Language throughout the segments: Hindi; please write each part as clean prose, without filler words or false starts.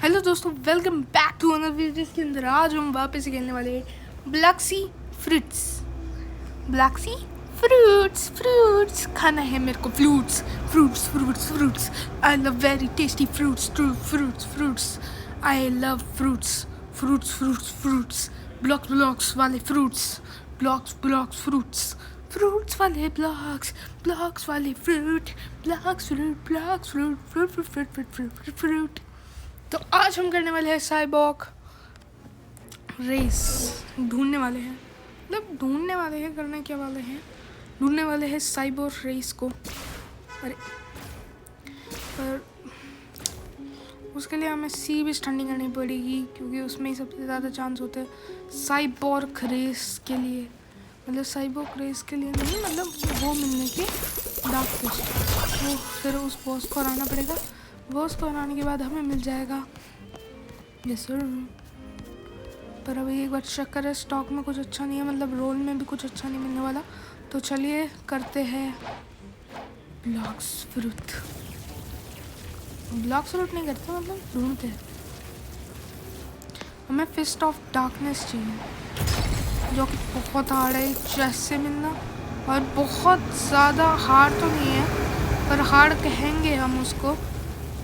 हेलो दोस्तों, welcome back to another video जिसके अंदर आज हम वापस खेलने वाले हैं Blox fruits. Blox fruits fruits खाना है मेरे को। Fruits fruits fruits fruits I love very tasty fruits fruits fruits I love fruits fruits fruits fruits blocks blocks वाले fruits blocks blocks fruits fruits वाले ब्लॉक्स ब्लॉक्स वाले fruit blocks fruit blocks fruit fruit fruit fruit fruit fruit fruit. तो आज हम करने वाले हैं साइबॉर्ग रेस। ढूंढने वाले हैं, मतलब ढूंढने वाले हैं, करने क्या वाले हैं, ढूंढने वाले हैं साइबॉर्ग रेस को। अरे पर उसके लिए हमें सी भी स्टैंडिंग करनी पड़ेगी क्योंकि उसमें ही सबसे ज़्यादा चांस होते हैं साइबॉर्ग रेस के लिए। मतलब साइबॉर्ग रेस के लिए नहीं, मतलब वो मिलने की डार्क फिस्ट। वो फिर उस बॉस को हराना पड़ेगा। बॉस को हराने के बाद हमें मिल जाएगा यस सर। पर अभी एक बार चेक करें, स्टॉक में कुछ अच्छा नहीं है, मतलब रोल में भी कुछ अच्छा नहीं मिलने वाला। तो चलिए करते हैं ब्लॉक्स फ्रूट। ब्लॉक्स फ्रूट नहीं करते, मतलब ढूंढते हैं। हमें फिस्ट ऑफ डार्कनेस चाहिए जो कि बहुत हार्ड है चेस्ट से मिलना, और बहुत ज़्यादा हार्ड तो नहीं है पर हार्ड कहेंगे हम उसको,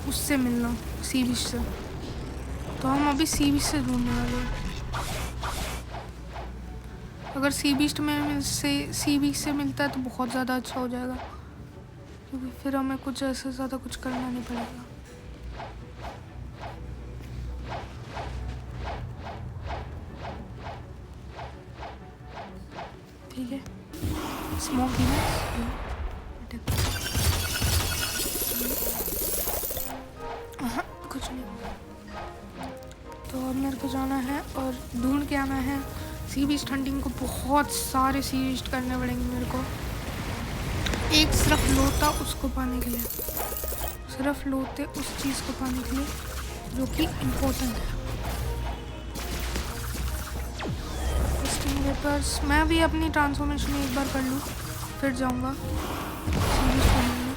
उससे मिलना सी बीच से। तो हम अभी सी बीच से ढूंढने वाले हैं। अगर सी बीच से मिलता है तो बहुत ज़्यादा अच्छा हो जाएगा क्योंकि फिर हमें कुछ ऐसे ज़्यादा कुछ करना नहीं पड़ेगा। ठीक है, स्मोक कुछ नहीं। तो अब मेरे को जाना है और ढूंढ के आना है सी बीस्ट हंटिंग को। बहुत सारे सी बीस्ट करने पड़ेंगे मेरे को, एक सिर्फ लोटा उसको पाने के लिए, सिर्फ लोटे उस चीज़ को पाने के लिए जो कि इम्पोर्टेंट है। स्टिंग वेपर्स मैं भी अपनी ट्रांसफॉर्मेशन एक बार कर लूँ फिर जाऊँगा सी बीस्ट करने।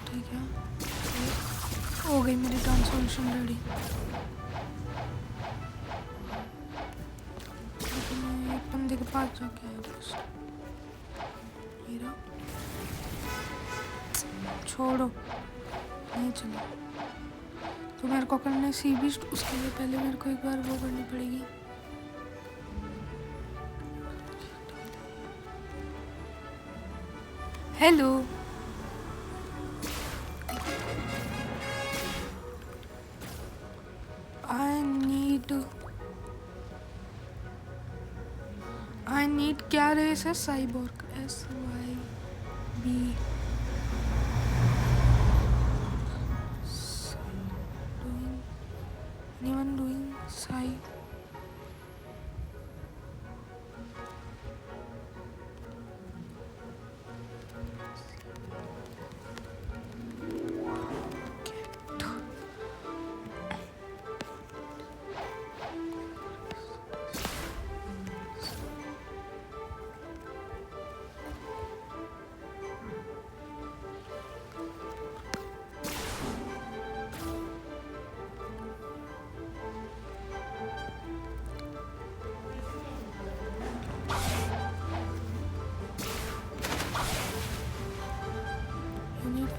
ठीक है, हो गई मेरी ट्रांसफॉर्मेशन रेडी। बंदे के पास जाके आया बस। छोड़ो, नहीं चलो। तो मेरे को करना है सी बीस्ट। उसके लिए पहले मेरे को एक बार वो करनी पड़ेगी। हेलो, आई नीड क्या रेस है? Cyborg SYB। anyone doing Sai?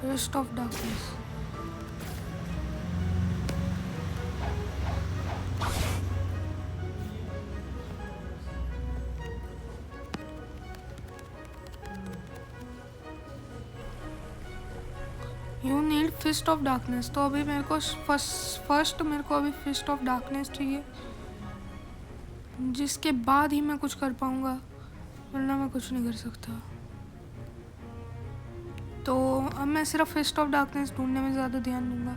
Fist of darkness. You need fist of darkness। तो अभी मेरे को फर्स्ट मेरे को अभी फिस्ट ऑफ डार्कनेस चाहिए, जिसके बाद ही मैं कुछ कर पाऊंगा, वरना मैं कुछ नहीं कर सकता। तो अब मैं सिर्फ फिस्ट ऑफ डार्कनेस ढूंढने में ज़्यादा ध्यान दूंगा,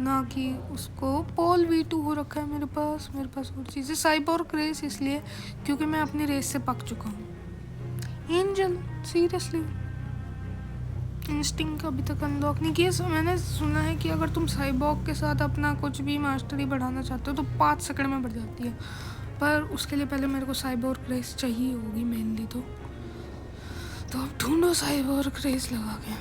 ना कि उसको। पोल V2 हो रखा है मेरे पास और चीज़ें। साइबॉर्ग रेस इसलिए क्योंकि मैं अपनी रेस से पक चुका हूँ। एंजल सीरियसली इंस्टिंक्ट अभी तक अनलॉक नहीं किया। मैंने सुना है कि अगर तुम साइबॉर्ग के साथ अपना कुछ भी मास्टरी बढ़ाना चाहते हो तो 5 सेकंड में बढ़ जाती है, पर उसके लिए पहले मेरे को साइबॉर्ग रेस चाहिए होगी मेनली। तो अब ढूंढो साइबॉर्ग रेस लगा के।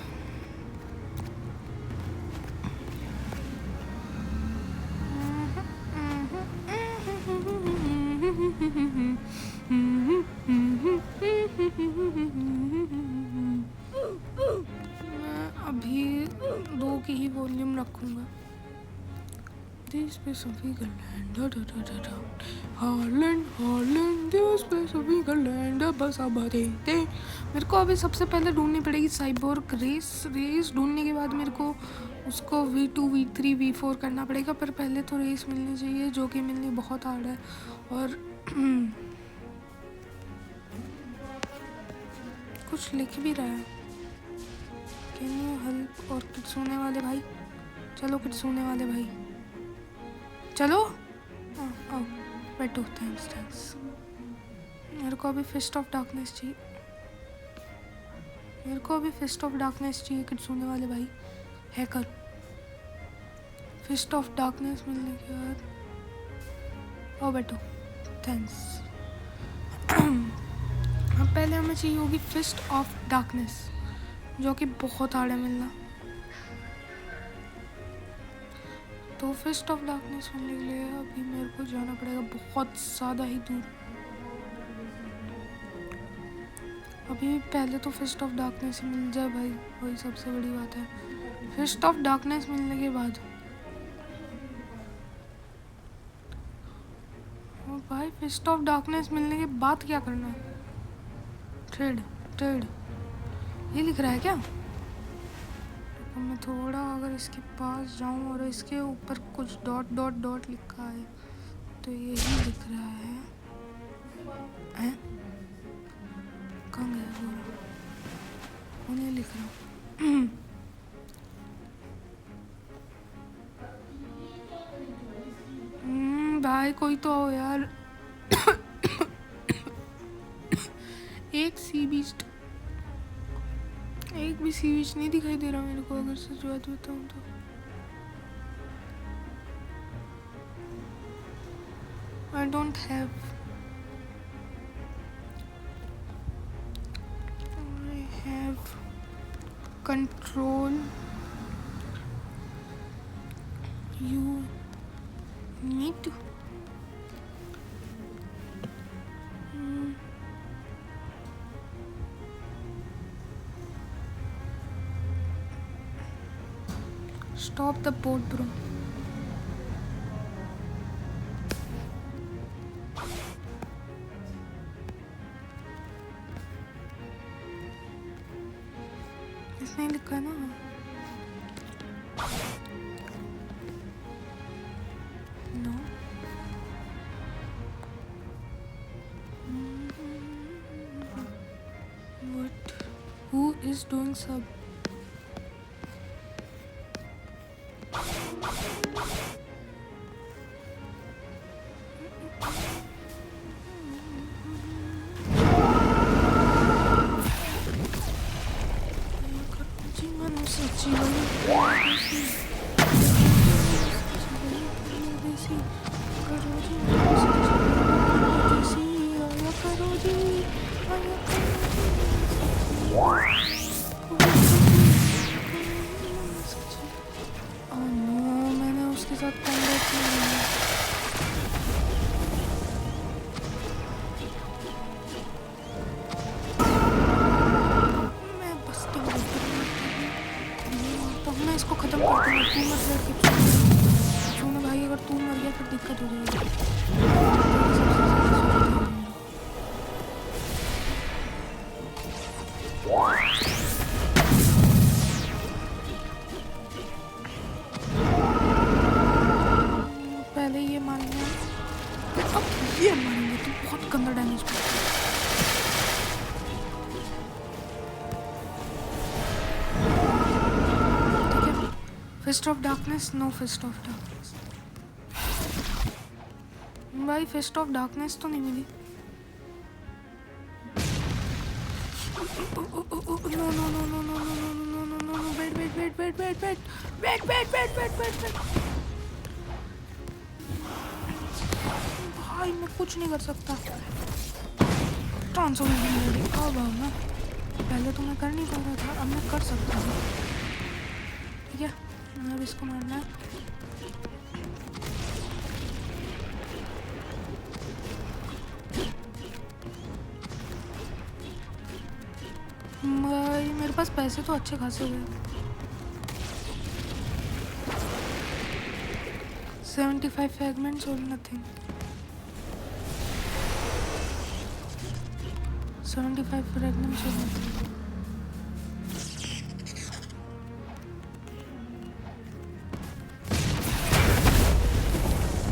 This place of Eagleland, da da da da da. Harland, Harland, this place of Eagleland, बस अब दे. मेरे को अभी सबसे पहले ढूंढनी पड़ेगी साइबोर्ग रेस ढूंढने के बाद मेरे को उसको V2 V3 V4 करना पड़ेगा, पर पहले तो रेस मिलनी चाहिए जो कि मिलनी बहुत हार्ड है. और कुछ लिख भी रहा है. Can you help? और किट्सूने वाले भाई, चलो किट्सूने वाले भाई चलो. बैठो. थैंक्स. मेरे को अभी फिस्ट ऑफ डार्कनेस चाहिए. किट्सूने वाले भाई हैकर. फिस्ट ऑफ डार्कनेस मिलने के बाद बैठो. थैंक्स. अब पहले हमें चाहिए होगी फिस्ट ऑफ डार्कनेस, जो कि बहुत हार्ड है मिलना. तो फिस्ट ऑफ डार्कनेस मिलने के लिए अभी मेरे को जाना पड़ेगा बहुत ज़्यादा ही दूर. अभी पहले तो फिस्ट ऑफ डार्कनेस ही मिल जाए भाई, वही सबसे बड़ी बात है. फिस्ट ऑफ डार्कनेस मिलने के बाद भाई फिस्ट ऑफ डार्कनेस मिलने के बाद क्या करना है? ट्रेड ये लिख रहा है क्या? तो मैं थोड़ा अगर इसके पास जाऊं और इसके ऊपर कुछ डॉट डॉट डॉट लिखा है तो यही लिख रहा है. कहाँ गया पूरा? उन्हें लिख रहा हूँ. भाई कोई तो हो यार. एक भी सी बीच नहीं दिखाई दे रहा मेरे को, अगर सच बात बताऊं तो. I don't have. I have control. You need to. Stop the boat, bro. इसने लिखा ना. No. What? Who is doing sub? मैंने उसके साथ कॉम्बैट किया. मैं बस तो मैं इसको खत्म करता हूँ. तू मत लड़के सुनो भाई, अगर तू मर गया फिर दिक्कत हो जाएगी. पहले ये मारेंगे, अब ये मारेंगे तो बहुत गंदा डैमेज पड़ता है. ठीक है. Fist of darkness. No fist of darkness. भाई फिस्ट ऑफ डार्कनेस तो नहीं मिली. नो. वेट. भाई मैं कुछ नहीं कर सकता. ट्रांसफॉर्मेशन ना. पहले तो मैं कर नहीं पा रहा था, अब मैं कर सकता हूँ. ठीक है, अब इसको मारना है. भाई मेरे पास पैसे तो अच्छे खासे हुए. 75 fragments or nothing. 75 fragments or nothing.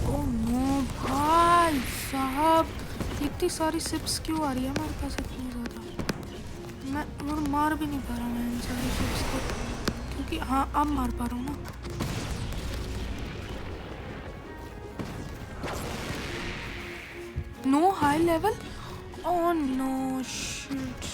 Oh no भाई साहब, इतनी सारी सिप्स क्यों आ रही है हमारे पास इतनी ज़्यादा? मैं और मार भी नहीं पा रहा मैं इन सारी सिप्स को, क्योंकि हाँ अब मार पा रहा हूँ ना. No high level? Oh no, shit.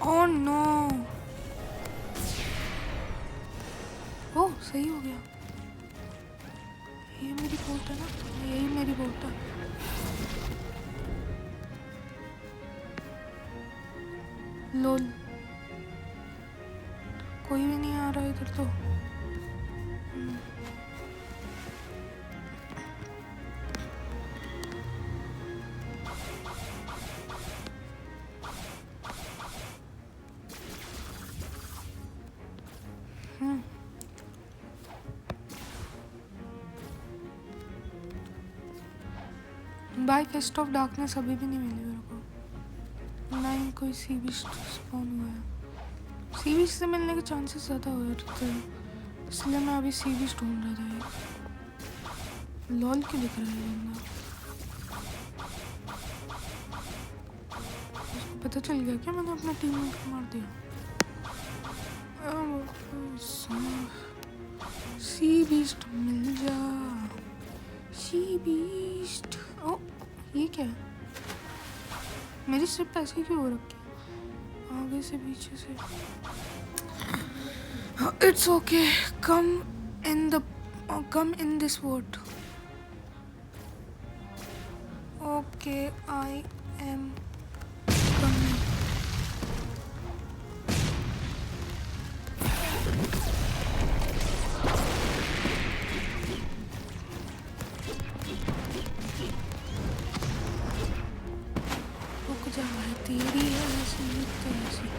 Oh no. Oh, सही हो गया. ये मेरी बोट है ना, यही मेरी बोट है. लोल, कोई भी नहीं आ रहा इधर तो. बाय फेस्ट ऑफ डार्कनेस अभी भी नहीं मिली मेरे को, ना ही कोई सी बीस्ट स्पॉन हुआ है. सी बीस्ट से मिलने के चांसेस ज़्यादा हो जाते हैं, इसलिए मैं अभी सी बीस्ट ढूंढ रहा था. लॉल क्यों दिख रहा है बंदा? उसको पता चल गया क्या मैंने अपना टीममेट को मार दिया? सी बीस्ट मिल जा, सी बीस्ट. ओ ये क्या है? मेरी सिर्फ ऐसे क्यों हो रखी है आगे से पीछे से? It's okay, come in this vote. Okay I am coming. तेरी है ऐसी तरह से.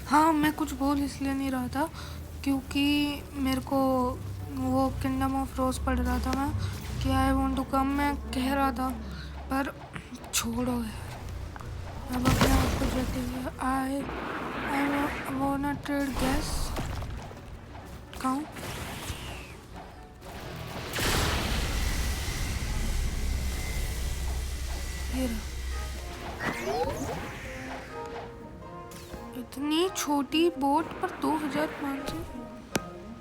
हाँ मैं कुछ बोल इसलिए नहीं रहा था क्योंकि मेरे को वो किंगडम ऑफ रोज पढ़ रहा था मैं, कि आई वांट टू कम. मैं कह रहा था पर छोड़ो यार, अब अपने आप को जैसे आई वांट ट्रेड गैस. कहूँ ये रहा. इतनी छोटी बोट पर 2500.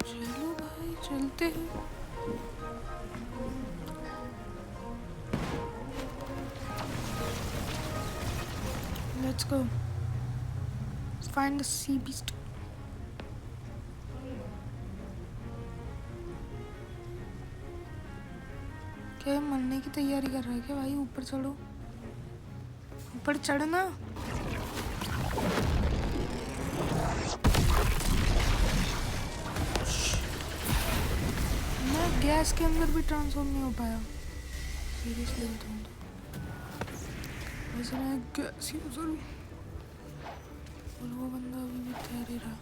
चलो भाई चलते हैं. Let's go find the sea beast. क्या मरने की तैयारी कर रहा है क्या भाई? ऊपर चढ़ो, ऊपर चढ़ना. गैस के अंदर भी ट्रांसफॉर्म नहीं हो पाया. सीरियसली बताऊँ तो वैसे मैं गैस यूज़र हूँ और वो बंदा अभी भी तैयार ही रहा.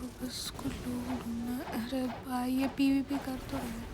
और बस कुछ लोग ढूंढना. अरे भाई ये पीवीपी कर तो रहे.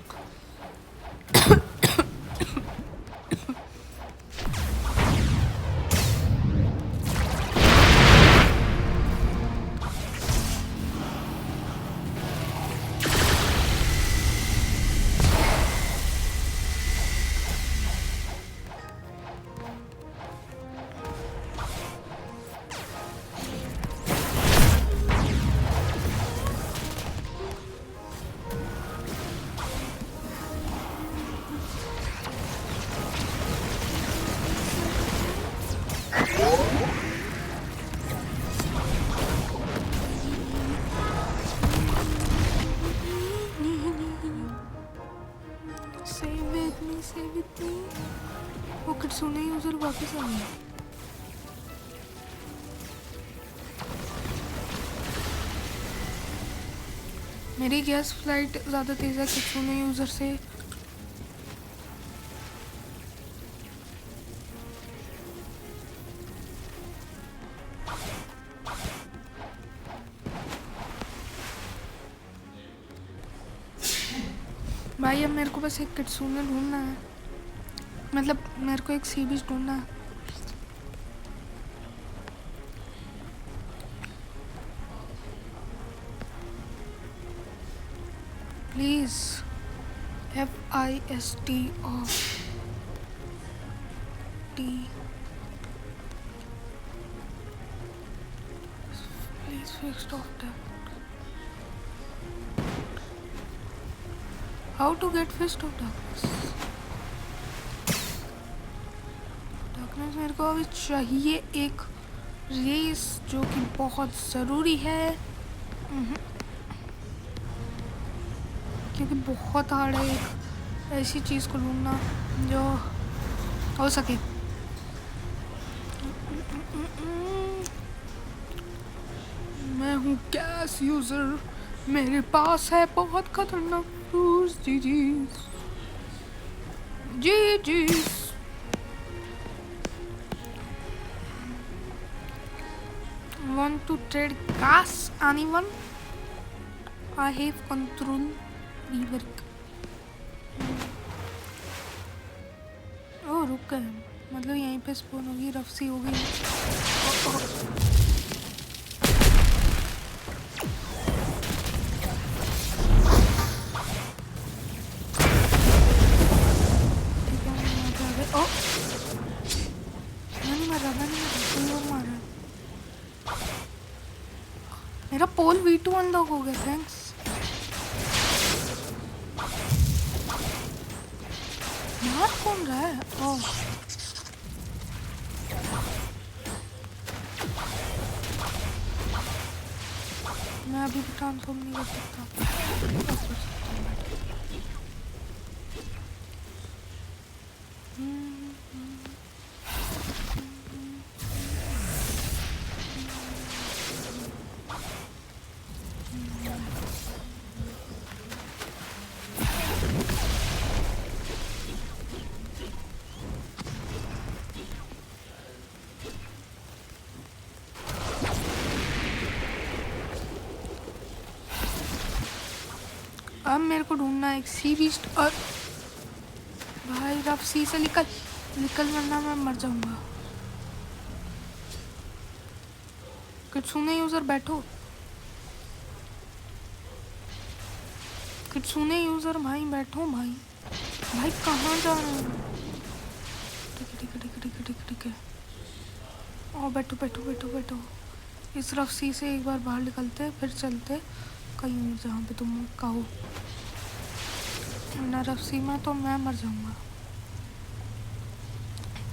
stay with me. वो किट्सूने यूजर वापस आ गया। मेरी गैस फ्लाइट ज़्यादा तेज़ है किट्सूने यूजर से। भाई अब मेरे को बस एक किट्सूने ढूंढना है, मतलब मेरे को एक सी बीच ढूंढना है। Please FIST of T please fixed of that. How to get fist of darkness? Darkness मेरे को अभी चाहिए एक रेस जो कि बहुत ज़रूरी है, क्योंकि बहुत हार्ड है एक ऐसी चीज़ को ढूंढना जो हो सके। मैं हूँ गैस यूज़र, मेरे पास है बहुत खतरनाक फ्रूट्स। जी Want to trade gas? Anyone? I have control rework. ओह रुक गए, मतलब यहीं पे स्पॉन होगी, रफ्सी हो गई। ठीक है मैं यहाँ पे आ गई। ओह मैं नहीं मर रहा, कोई और मार रहा है। मेरा पोल V2 अनलॉक हो गया, थैंक्स। मार कौन रहा है? ओह मैं अभी भी ट्रांसफॉर्म नहीं कर सकता। अब मेरे को ढूंढना है एक सी बीस्ट। और भाई रफ सी से निकल वरना मैं मर जाऊंगा। किट्सूने यूजर बैठो, किट्सूने यूजर भाई बैठो भाई। भाई कहाँ जा रहे हो? ठीक है। ओ बैठो। इस रफ सी से एक बार बाहर निकलते फिर चलते कहीं जहाँ पे तुम कहो। ना रफ्सी में तो मैं मर जाऊंगा।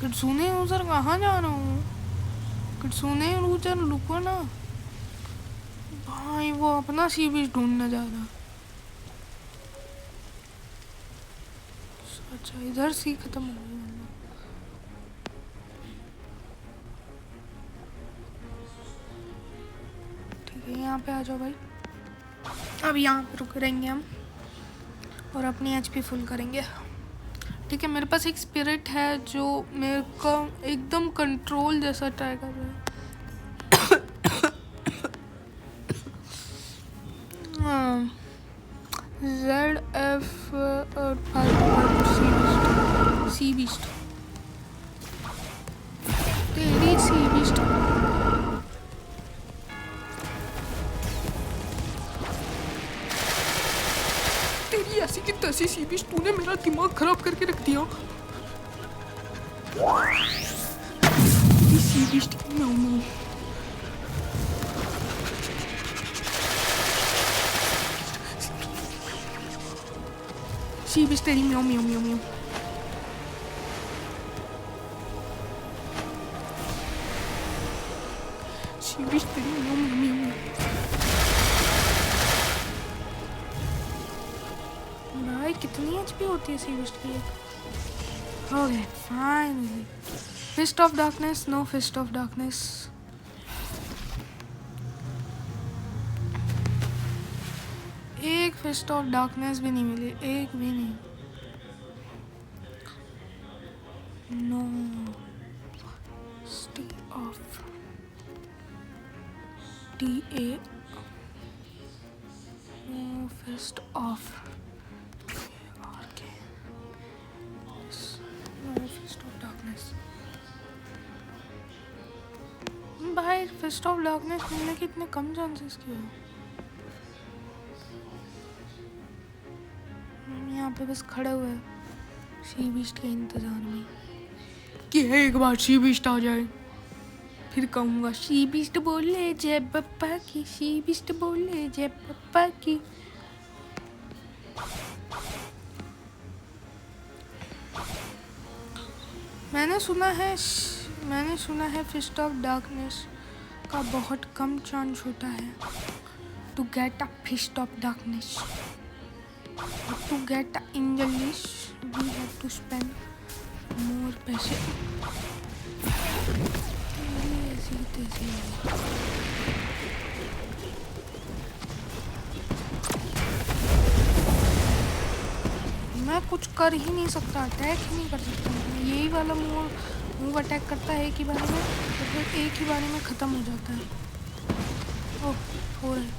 किट्सूने यूजर कहाँ जा रहा हूँ? किट्सूने यूजर रुको ना भाई, वो अपना सी बीच ढूंढने जा रहा। अच्छा इधर सी खत्म हो गई। ठीक है यहाँ पे आ जाओ भाई। अब यहाँ पे रुक रहेंगे हम और अपनी HP फुल करेंगे। ठीक है मेरे पास एक स्पिरिट है जो मेरे को एकदम कंट्रोल जैसा ट्राई कर रहा है। ZF और सी बीस्ट तेरी सी बीस्ट। तेरी ऐसी की तैसी सी बीस्ट, तूने मेरा दिमाग खराब करके रख दिया। सी बीस्ट म्याऊ सी बीस्ट तेरी म्याऊ सी बीस्ट तेरी म्याऊ। भाई कितनी HP होती है सी बीस्ट की? Okay, finally. Fist of Darkness, no Fist of Darkness. एक Fist of Darkness भी नहीं मिली, एक भी नहीं. No. Stay off. TA. No Fist off. Okay. No Fist of Darkness. भाई फिस्ट ऑफ डार्कनेस मिलने के इतने कम चांसेस क्यों हैं? हम यहाँ पे बस खड़े हुए हैं शी बीस्ट के इंतजार में कि एक बार शी बीस्ट आ जाए, फिर कहूँगा शी बीस्ट बोले जय पप्पा की, शी बीस्ट बोले जय पप्पा की. मैंने सुना है फिस्ट ऑफ डार्कनेस का बहुत कम चांस होता है to get a fist of darkness. To get a angel list we have to spend more पैसे. ऐसी तैसी मैं कुछ कर ही नहीं सकता, अटैक ही नहीं कर सकता. यही वाला मूव अटैक करता है एक ही बारे में, तो फिर एक ही बारे में ख़त्म हो जाता है. ओह हो रहा है.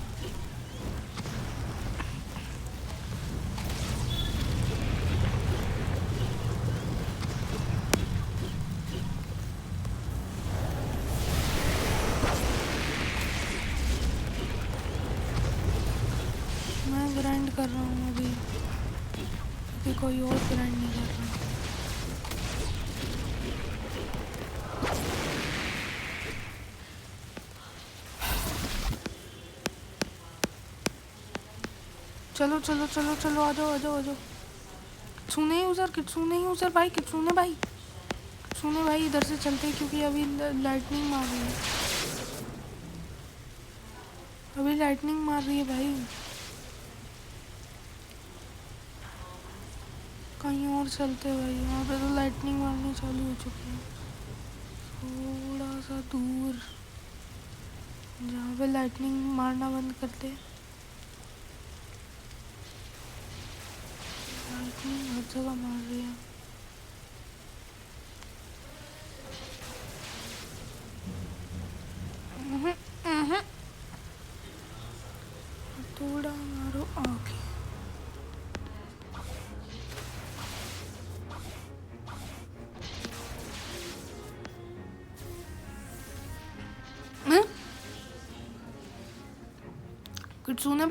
मैं ग्राइंड कर रहा हूँ अभी, कोई और ग्राइंड नहीं कर रहा. चलो चलो चलो चलो आ जाओ आ जाओ आ जाओ. किट्सूने भाई, किट्सूने भाई इधर से चलते हैं क्योंकि अभी लाइटनिंग मार रही है. भाई कहीं और चलते भाई, यहाँ पे तो लाइटनिंग मारनी चालू हो चुकी है. थोड़ा सा दूर जहाँ पे लाइटनिंग मारना बंद करते, लाइटनिंग हर जगह मार रही है. थोड़ा मारो आगे. किट्सूने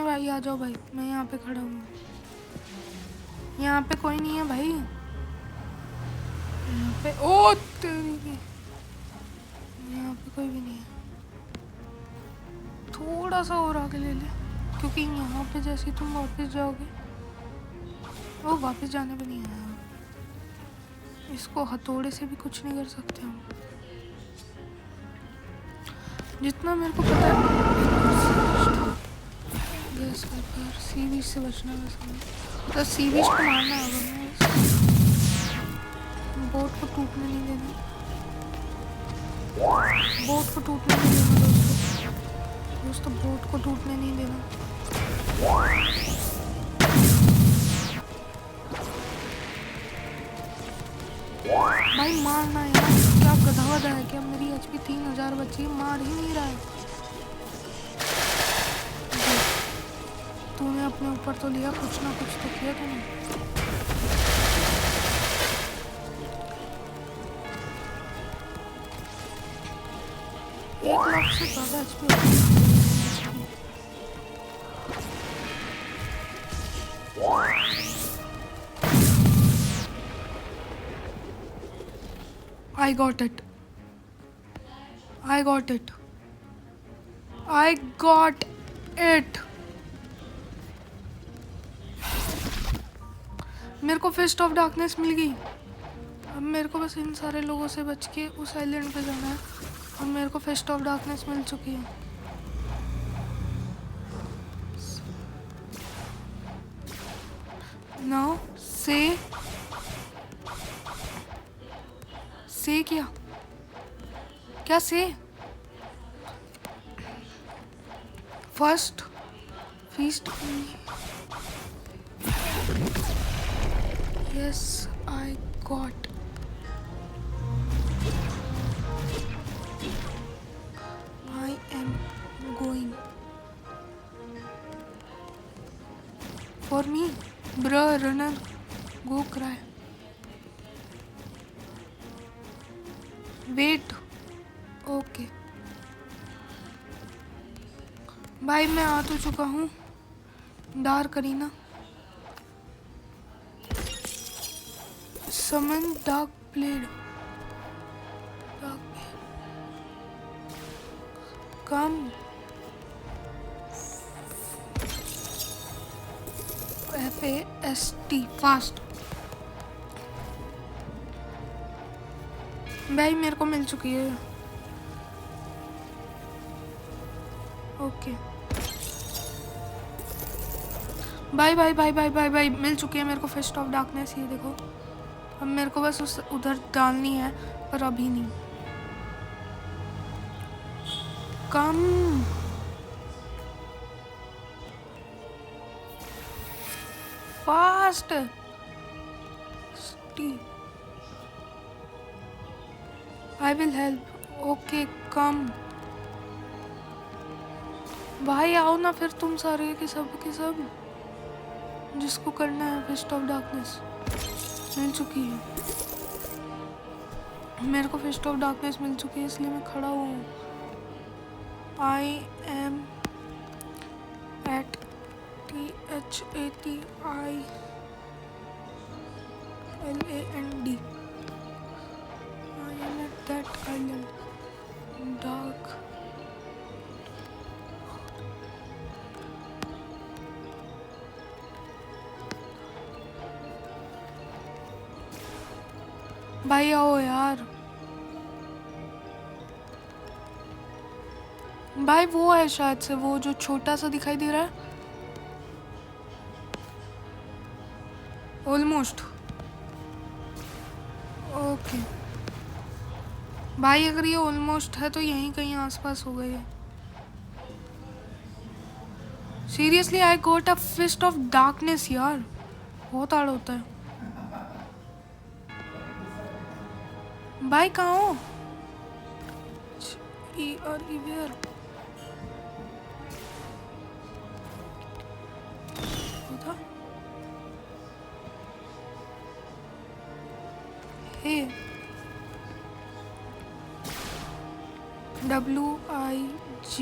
भाई आ जाओ भाई, मैं यहाँ पे खड़ा हूँ. यहाँ पे कोई नहीं है भाई, यहाँ पे ओ तेरी की, यहाँ पे कोई भी नहीं है. थोड़ा सा और आगे ले ले, क्योंकि यहाँ पे जैसे तुम वापस जाओगे, वो वापस जाने पे नहीं आया. इसको हथौड़े से भी कुछ नहीं कर सकते हम, जितना मेरे को पता है. गैस पर सी बीच से बचना है, तो सी बीच को मारना होगा. बोट को टूटने नहीं देना, दोस्तों बोट को टूटने नहीं देना. भाई मारना यार, क्या गधा है क्या? मेरी HP 3000 बची है, मार ही नहीं रहा है. तूने अपने ऊपर तो लिया, कुछ ना कुछ तो किया तूने. एक लाख से ज़्यादा HP. I got it. मेरे को फिस्ट ऑफ डार्कनेस मिल गई. अब मेरे को बस इन सारे लोगों से बच के उस आइलैंड पे जाना है, और मेरे को फिस्ट ऑफ डार्कनेस मिल चुकी है. नाउ से क्या से first feast yes I got I am going for me bro runner go cry wait okay भाई मैं आ तो चुका हूँ डार्क करीना summon dark blade come FAST fast भाई मेरे को मिल चुकी है okay bye bye bye bye bye bye मिल चुकी है मेरे को फिस्ट ऑफ डार्कनेस। ये देखो अब मेरे को बस उस उधर डालनी है पर अभी नहीं। Come fast I will help okay कम भाई आओ ना फिर तुम सारे के सब जिसको करना है फिस्ट ऑफ डार्कनेस मिल चुकी है मेरे को फिस्ट ऑफ डार्कनेस मिल चुकी है इसलिए मैं खड़ा हुआ हूँ। I am at THATILAND I am at that island dark भाई आओ यार भाई वो है शायद से वो जो छोटा सा दिखाई दे रहा है ऑलमोस्ट ओके भाई अगर ये ऑलमोस्ट है तो यहीं कहीं आसपास हो गई है। Seriously I got a fist of darkness यार बहुत हार्ड होता है भाई कहाँ हो ER Hey WIG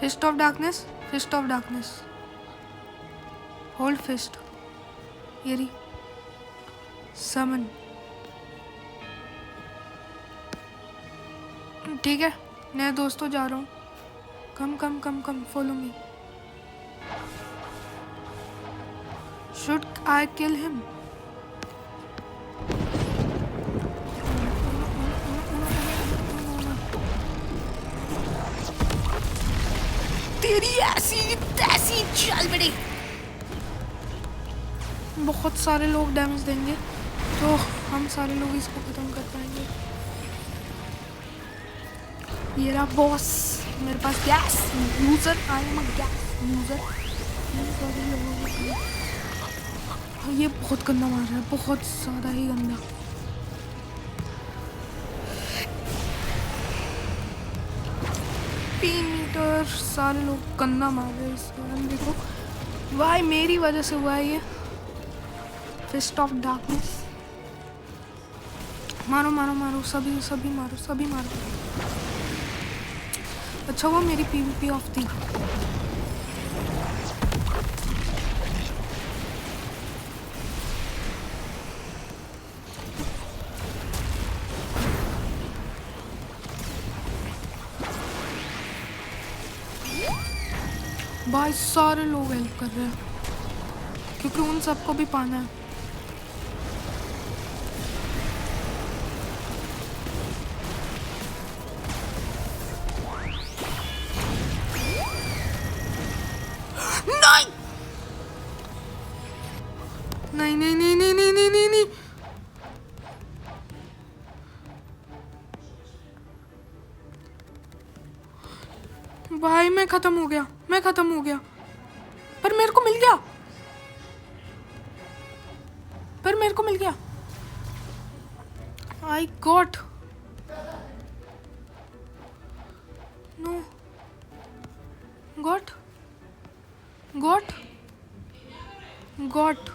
Fist of darkness hold fist Yeri summon ठीक है मैं दोस्तों जा रहा हूँ come follow me should I kill him तेरी ऐसी तैसी चल बड़ी बहुत सारे लोग डैमेज देंगे तो हम सारे लोग इसको खत्म कर पाएंगे। ये रहा बॉस मेरे पास gas user I am a gas user ये बहुत गंदा मार रहा है बहुत ज़्यादा ही गंदा मीटर सारे लोग गंदा मार रहे हैं इस बार देखो वाई मेरी वजह से हुआ है ये फिस्ट ऑफ डार्कनेस मारो सभी मारो अच्छा वो मेरी PvP ऑफ थी भाई सारे लोग हेल्प कर रहे हैं क्योंकि उन सबको भी पाना है। भाई मैं खत्म हो गया, मैं खत्म हो गया, पर मेरे को मिल गया, पर मेरे को मिल गया। I got, no, got got got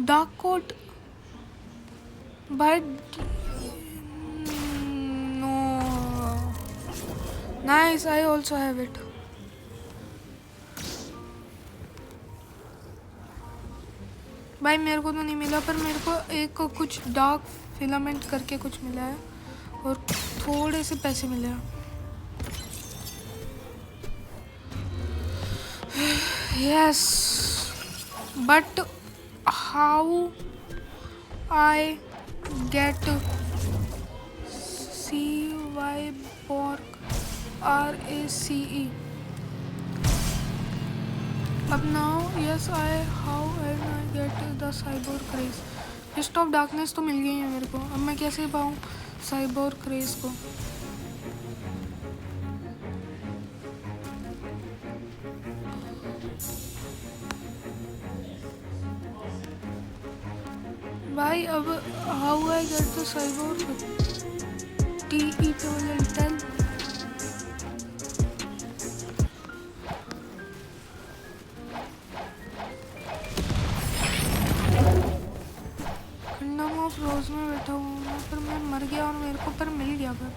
dark coat bye, no, nice, I also have it. भाई मेरे को तो नहीं मिला, पर मेरे को एक कुछ डार्क फिलामेंट करके कुछ मिला है और थोड़े से पैसे मिले हैं। Yes, but how I get Cyborg RACE अब now, yes I, how and I get the cyborg craze. Fist of darkness तो मिल गई है मेरे को, अब मैं कैसे पाऊँ साइबोर क्रेज को? भाई अब how I get the cyborg TE पे वाले 10। किंगडम ऑफ रोज में बैठा हूँ मैं, पर मैं मर गया और मेरे को पर मिल गया। पर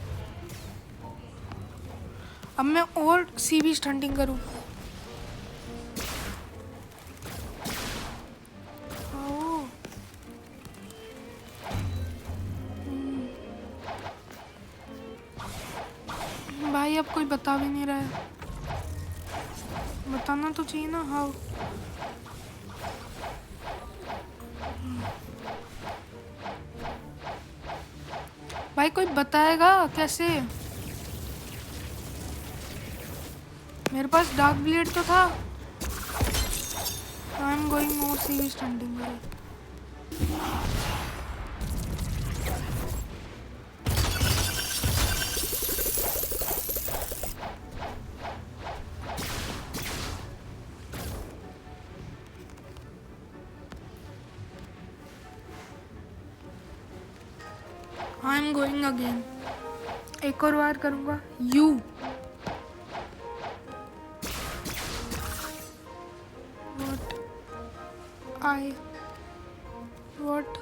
अब मैं और सीवी स्टंटिंग करूँ? भाई अब कोई बता भी नहीं रहा है, बताना तो चाहिए ना। हाउ, भाई कोई बताएगा कैसे? मेरे पास डार्क ब्लेड तो था। आई am going more CV stunting. I am going again, एक और बार करूँगा। You what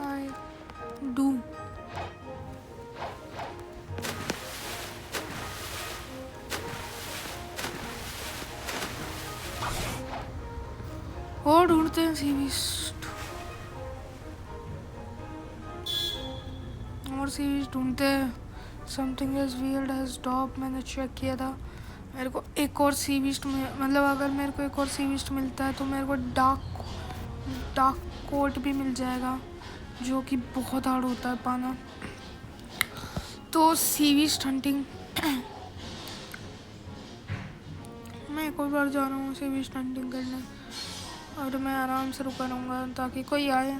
I do। और ढूंढते हैं सीवीस्ट, और सीवीज ढूंढते हैं। Something is weird has drop, मैंने चेक किया था। मेरे को एक और सीवीस्ट में, मतलब अगर मेरे को एक और सीवीस्ट मिलता है तो मेरे को डार्क कोट भी मिल जाएगा, जो कि बहुत हार्ड होता है पाना। तो सीवीस्ट हंटिंग मैं एक और बार जा रहा हूँ सीवीस्ट हंटिंग करने, और मैं आराम से रुका रहूँगा ताकि कोई आए।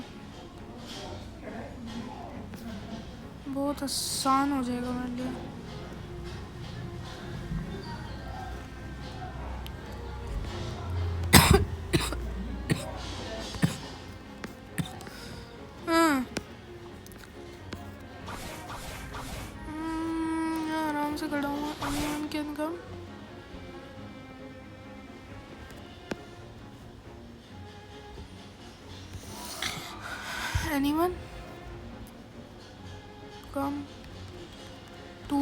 बहुत आसान हो जाएगा मेरे लिए। आराम से खड़ा हूँ। anyone can come? Anyone come to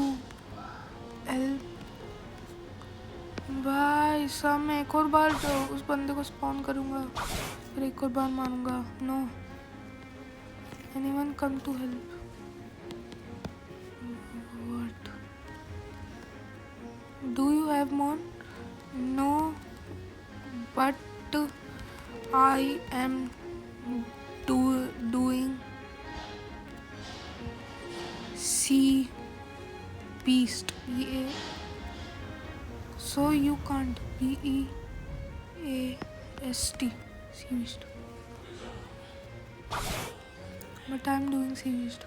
help? भाई साहब मैं एक और बार उस बंदे को स्पॉन करूँगा, फिर एक और बार मारूँगा। No, anyone come to help? What? Do you have more? No, but I am doing sea beast, BA. So you can't, BEAST, sea beast. But I'm doing sea beast.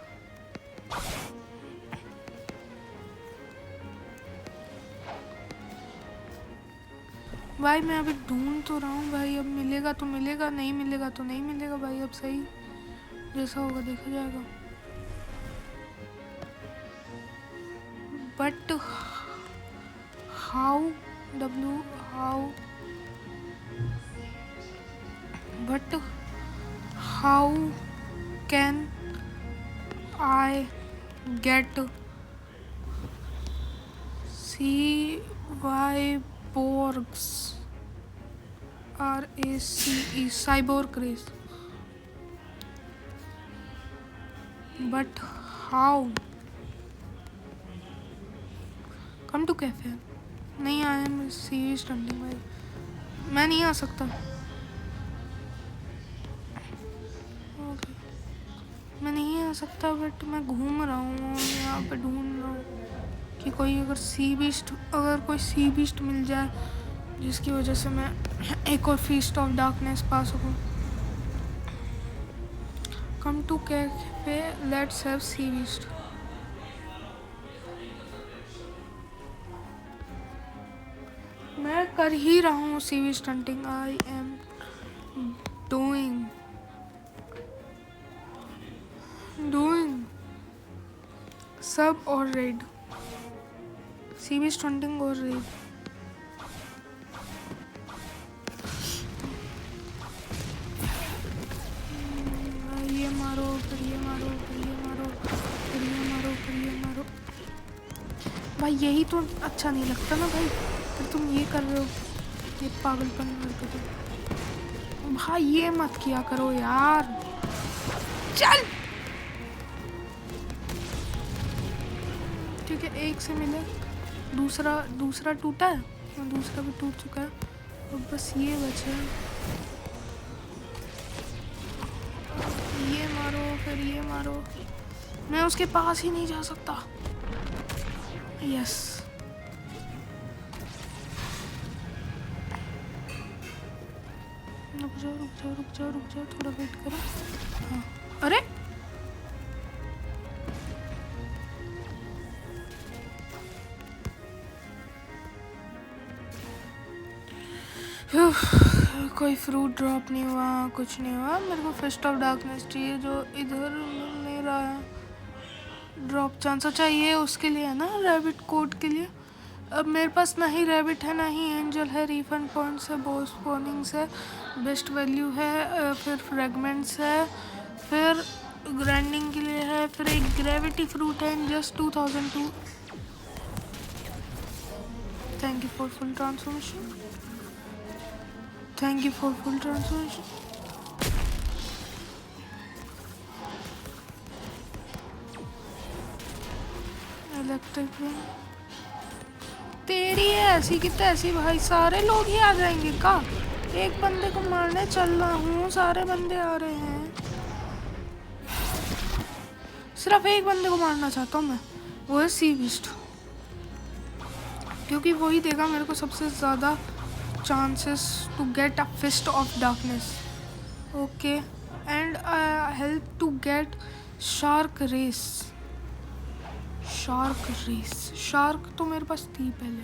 भाई मैं अभी ढूंढ तो रहा हूँ भाई, अब मिलेगा तो मिलेगा, नहीं मिलेगा तो नहीं मिलेगा भाई, अब सही जैसा होगा देखा जाएगा। But how how can I get cyborgs RACE cyborg race, but how? Come to cafe. नहीं आया, मैं सीवी स्टंटिंग भाई, मैं नहीं आ सकता। ओके मैं नहीं आ सकता, बट मैं घूम रहा हूँ यहाँ पे, ढूंढ रहा हूँ कि कोई अगर कोई सी बीस्ट मिल जाए जिसकी वजह से मैं एक और फीस्ट ऑफ डार्कनेस पा सकूं। Come to cafe, let's have sea beast. मैं कर ही रहा हूँ sea beast hunting, I am doing सब और रेड, सी बीस्ट हंटिंग और रेड। ये मारो फिर ये मारो, फिर ये मारो, फिर ये मारो, फिर ये मारो। भाई यही तो अच्छा नहीं लगता ना भाई, फिर तुम ये कर रहे हो, ये पागलपन करके तुम। भाई ये मत किया करो यार, चल। ठीक है एक से मिले, दूसरा टूटा है, दूसरा भी टूट चुका है, अब बस ये बचा है। ये मारो फिर ये मारो, मैं उसके पास ही नहीं जा सकता। यस रुक जाओ थोड़ा वेट करो। हाँ अरे कोई फ्रूट ड्रॉप नहीं हुआ, कुछ नहीं हुआ। मेरे को फिस्ट ऑफ डार्कनेस चाहिए जो इधर मिल नहीं रहा है। ड्रॉप चांस चाहिए उसके लिए है ना, रैबिट कोड के लिए। अब मेरे पास ना ही रैबिट है ना ही एंजल है, रिफंड पॉइंट्स है, बोस स्पॉनिंग्स है, बेस्ट वैल्यू है, फिर फ्रेगमेंट्स है, फिर ग्राइंडिंग के लिए है, फिर एक ग्रेविटी फ्रूट है in just 2002। Thank you for full transformation, thank you for full transformation. Electric wing तेरी है ऐसी की तैसी भाई, सारे लोग ही आ जाएंगे का? एक बंदे को मारने चल रहा हूँ, सारे बंदे आ रहे हैं। सिर्फ एक बंदे को मारना चाहता हूँ मैं, वो है सी बीस्ट, क्योंकि वही देगा मेरे को सबसे ज़्यादा chances to get a fist of darkness. Okay, and help to get shark race. Shark तो मेरे पास थी पहले।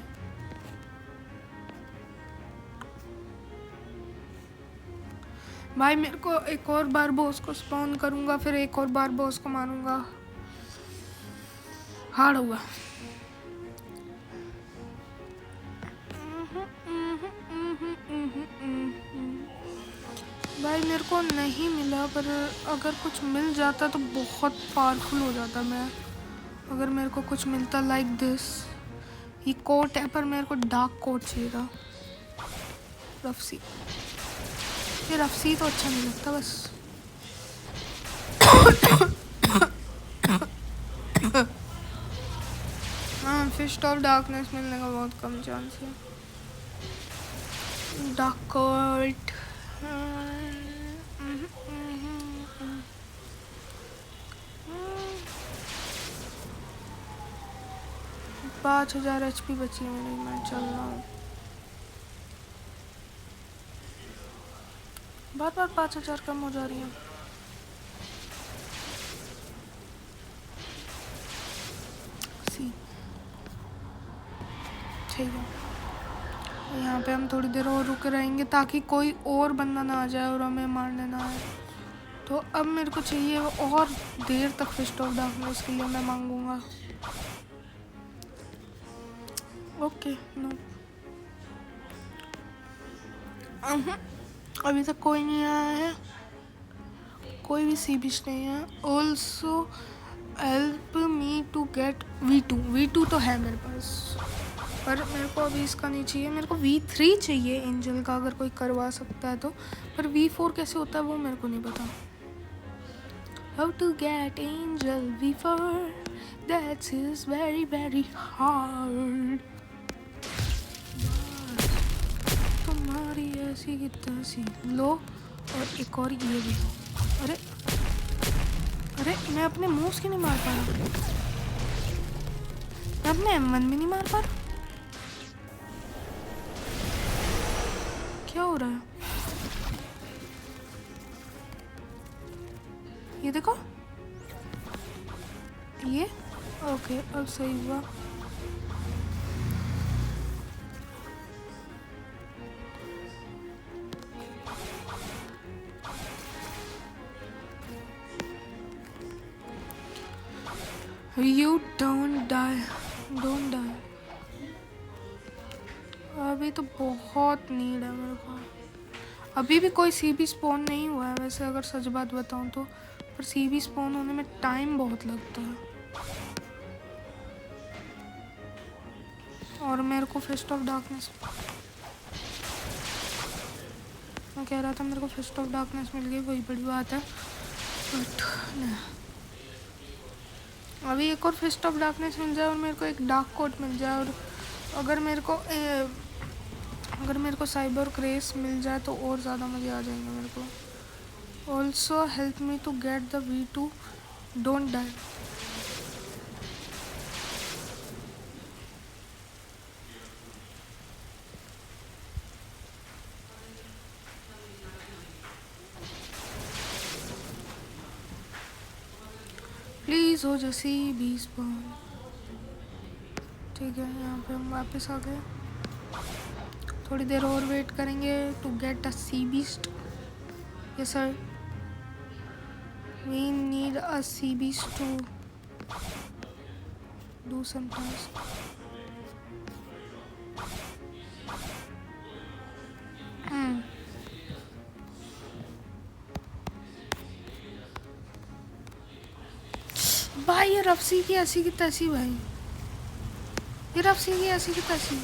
भाई मेरे को एक और बार बॉस को स्पॉन करूंगा, फिर एक और बार बॉस को मारूंगा, हार्ड होगा। भाई मेरे को नहीं मिला, पर अगर कुछ मिल जाता तो बहुत पावरफुल हो जाता मैं। अगर मेरे को कुछ मिलता लाइक दिस, ये कोट है पर मेरे को डार्क कोट चाहिए था। रफसी, ये रफसी तो अच्छा नहीं लगता बस। हाँ फिस्ट ऑफ डार्कनेस मिलने का बहुत कम चांस है। डार्क कोट 5000 HP बची है मेरी, मैं चल रहा हूँ। बार 5000 कम हो जा रही है। ठीक है यहाँ पे हम थोड़ी देर और रुके रहेंगे ताकि कोई और बंदा ना आ जाए और हमें मारने ना आए। तो अब मेरे को चाहिए और देर तक फिस्ट ऑफ डार्कनेस के लिए मैं मांगूंगा। ओके नो, अभी तक कोई नहीं आया है, कोई भी सी बीच नहीं है। Also help me to get V2 तो है मेरे पास, पर मेरे को अभी इसका नहीं चाहिए, मेरे को V3 चाहिए एंजल का, अगर कोई करवा सकता है तो। पर V4 कैसे होता है वो मेरे को नहीं पता। How to get angel V4, that's is very very hard. तुम्हारी ऐसी की तैसी लो, और एक और ये भी। अरे अरे मैं अपने मूव्स की नहीं मार पा रहा, मैं अपने M1 भी नहीं मार पा रहा। क्या हो रहा है? ये देखो, ये ओके अब सही हुआ। You don't die, don't die। अभी तो बहुत नीड है मेरे को। अभी भी कोई CB स्पॉन नहीं हुआ है वैसे, अगर सच बात बताऊं तो, पर CB स्पॉन होने में टाइम बहुत लगता है। और मेरे को फिस्ट ऑफ डार्कनेस, मैं कह रहा था मेरे को फिस्ट ऑफ डार्कनेस मिल गई, वही बड़ी बात है। बट अभी एक और फिस्ट ऑफ डार्कनेस मिल जाए और मेरे को एक डार्क कोट मिल जाए, और अगर मेरे को साइबर क्रेस मिल जाए तो और ज़्यादा मज़े आ जाएंगे मेरे को। Also help me to get the V2, don't die. Please हो जा CB स्पॉन। ठीक है, यहाँ पे हम वापस आ गए। थोड़ी देर और वेट करेंगे to get a sea beast. Yes sir, we need a sea beast to do some task. भाई ये रफ्सी की ऐसी की तैसी, भाई ये रफ्सी की ऐसी की तैसी।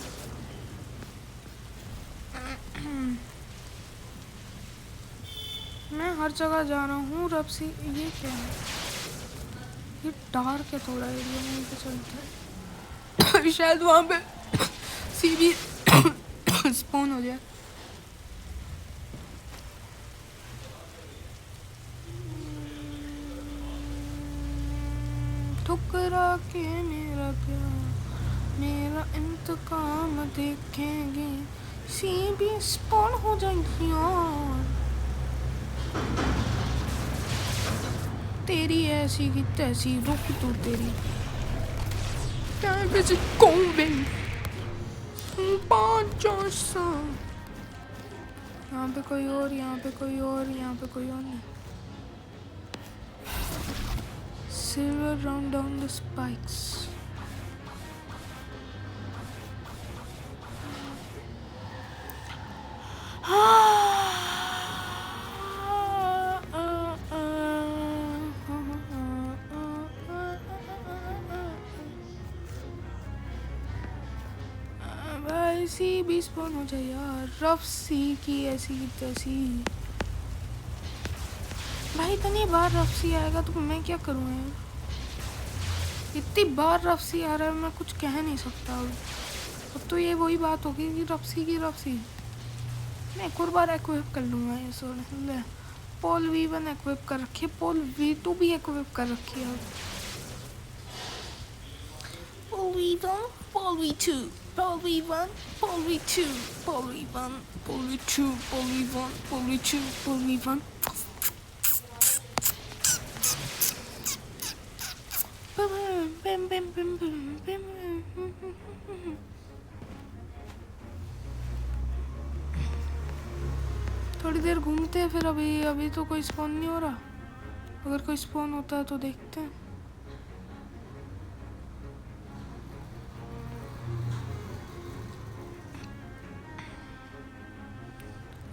मैं हर जगह जा रहा हूँ रफ्सी। ये क्या है? ये डार्क है थोड़ा एरिया, नहीं पे चलता है। शायद वहाँ पे CB स्पॉन हो जाए। ठुकरा के मेरा प्यार, मेरा इंतकाम देखेंगे, CB स्पॉन हो जाएगी यार। तेरी ऐसी की तैसी रुक तू तेरी यहाँ पे कोई और, यहाँ पे कोई और, यहाँ पे कोई और नहीं। Silver round down the spikes. CB spawn हो जाए यार, रफ सी की ऐसी की तैसी। भाई इतनी बार रफ सी आएगा तो मैं क्या करूँ यार? इतनी बार रफ सी आ रहा है, मैं कुछ कह नहीं सकता। अब तो ये वही बात होगी कि रफ सी की रफ सी। मैं एक और बार एक्विप कर लूँगा ये सोने। पोल V1 एक्विप कर रखी है, पोल V2 भी एक्विप कर रखी है। पोल V1, पोल V2, पोल V1, पोल V2, पोल V1, पोल V2, पोल V1, पोल V2, पोल V1। थोड़ी देर घूमते हैं फिर। अभी तो कोई स्पॉन नहीं हो रहा। अगर कोई स्पॉन होता है तो देखते हैं।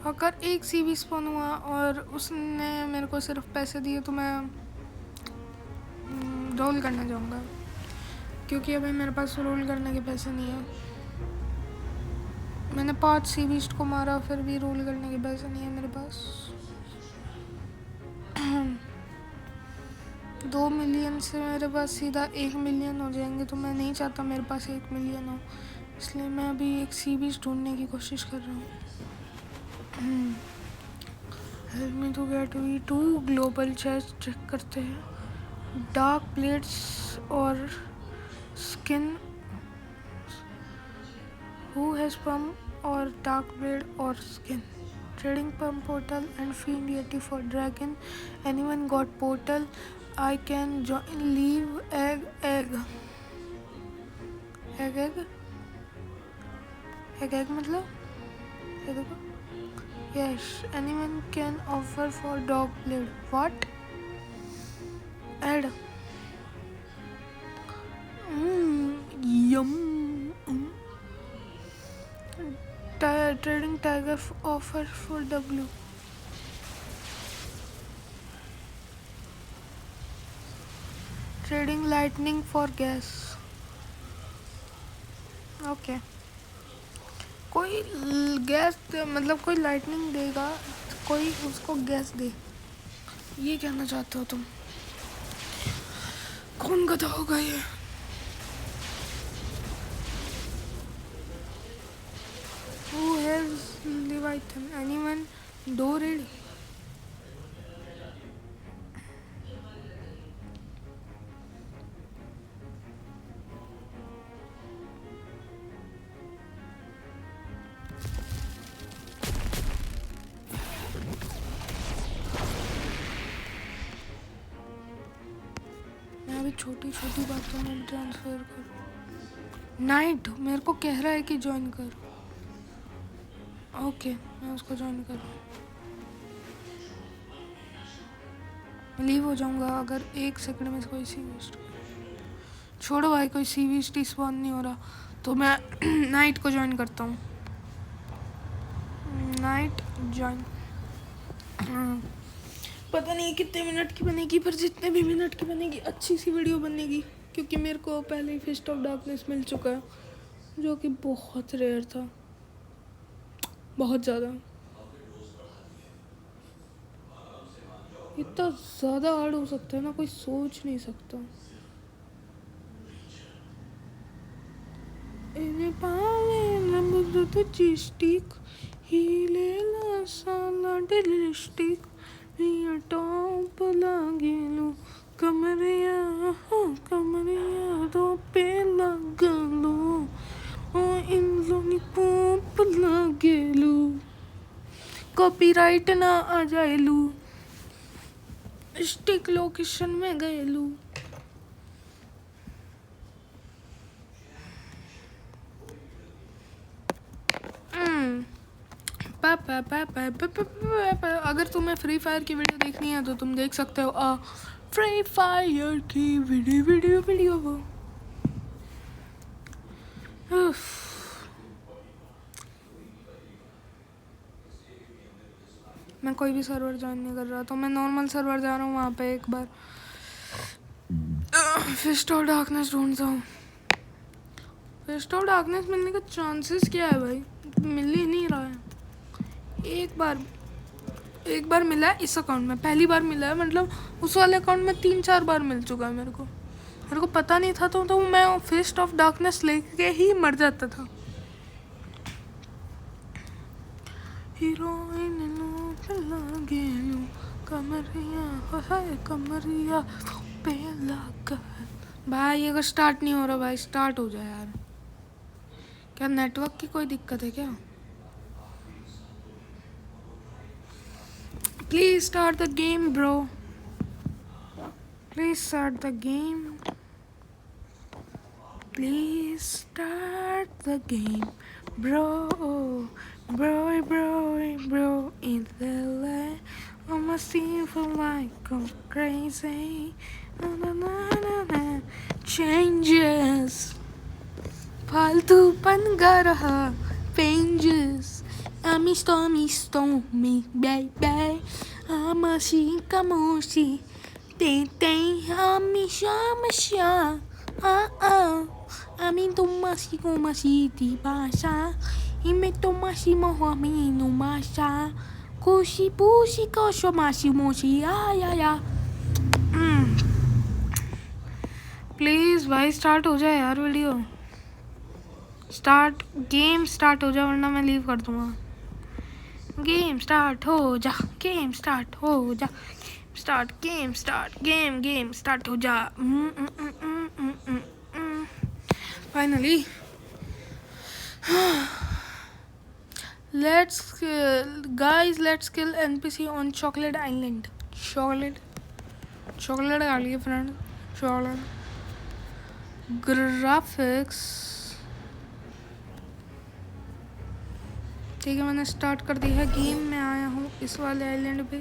अगर एक सीवी स्पॉन हुआ और उसने मेरे को सिर्फ पैसे दिए तो मैं रोल करना चाहूँगा, क्योंकि अभी मेरे पास रोल करने के पैसे नहीं है। मैंने 5 सीवीस्ट को मारा फिर भी रोल करने के पैसे नहीं है मेरे पास। 2 मिलियन से मेरे पास सीधा 1 मिलियन हो जाएंगे, तो मैं नहीं चाहता मेरे पास 1 मिलियन हो, इसलिए मैं अभी एक सीवीस्ट ढूंढने की कोशिश कर रहा हूँ। Help me to get V2 global chest check करते हैं। डार्क प्लेट्स और स्किन, हु हैज़ पम्प और डार्क ब्लेड और skin. Trading pump portal and field yeti for dragon. Anyone got portal? I can join leave egg मतलब ये देखो। Yes, anyone can offer for dog blade. What? एड यम। Trading tiger offer for W. Trading lightning for gas. Okay. कोई गैस मतलब कोई लाइटनिंग देगा, कोई उसको गैस दे, ये कहना चाहते हो तुम? कौन गधा होगा ये? Who has Leviathan? Anyone? Do ready. मैं अभी छोटी छोटी बातों में ट्रांसफर कर। नाइट मेरे को कह रहा है कि ज्वाइन कर। ओके, मैं उसको ज्वाइन कर रहा हूँ। लीव हो जाऊंगा अगर 1 सेकंड में कोई सीवीस्ट। छोड़ो भाई, कोई सीवीस्ट स्पॉन नहीं हो रहा, तो मैं नाइट को ज्वाइन करता हूँ। Night join. पता नहीं कितने मिनट की बनेगी, पर जितने भी मिनट की बनेगी अच्छी सी वीडियो बनेगी, क्योंकि मेरे को पहले ही फिस्ट ऑफ डार्कनेस मिल चुका है, जो कि बहुत रेयर था, बहुत ज़्यादा। इतना ज़्यादा हार्ड हो सकता है ना, कोई सोच नहीं सकता। इन्हें पाले लम्बुद चिस्टिक हीले साला डिलिस्टिक रिया टॉप लागेलू कमरिया दो पे लगलो ओ इन लॉलीपॉप लागेलू कॉपीराइट ना आ जाएलू स्टिक लोकेशन में गएलू। अगर तुम्हें फ्री फायर की वीडियो देखनी है तो तुम देख सकते हो फ्री फायर की वीडियो वो। मैं कोई भी सर्वर ज्वाइन नहीं कर रहा, तो मैं नॉर्मल सर्वर जा रहा हूँ, वहाँ पे एक बार फिस्ट ऑफ डार्कनेस ढूंढता हूँ। फिस्ट ऑफ डार्कनेस मिलने का चांसेस क्या है भाई? मिल ही नहीं रहा है। एक बार मिला है इस अकाउंट में, पहली बार मिला है, मतलब उस वाले अकाउंट में 3-4 बार मिल चुका है मेरे को पता नहीं था, तो मैं फिस्ट ऑफ डार्कनेस लेके ही मर जाता था। हीरोइन कमरिया पे लगा। भाई अगर स्टार्ट नहीं हो रहा, भाई स्टार्ट हो जाए यार। क्या नेटवर्क की कोई दिक्कत है क्या? Please start the game, bro. Please start the game. Please start the game, bro. Bro, in the land. I'm a sinful like I'm crazy. Na. Changes. फालतूपन गा रहा Changes. Amisto, me, baby. Amashi, kamoshi. Tem, amisha. Amin tomasi komasi di basa. Ime tomasi mohami no masa. Kushi pushi kosho masi moshi ya. Please भाई स्टार्ट हो जाए यार वीडियो स्टार्ट गेम स्टार्ट हो जाए वरना मैं लीव कर दूंगा गेम स्टार्ट हो जा गेम स्टार्ट हो जा स्टार्ट गेम स्टार्ट हो जा finally let's kill NPC on chocolate island chocolate आ लिए फ्रेंड chocolate ग्राफिक्स ठीक है मैंने स्टार्ट कर दिया है गेम में आया हूँ इस वाले आइलैंड पे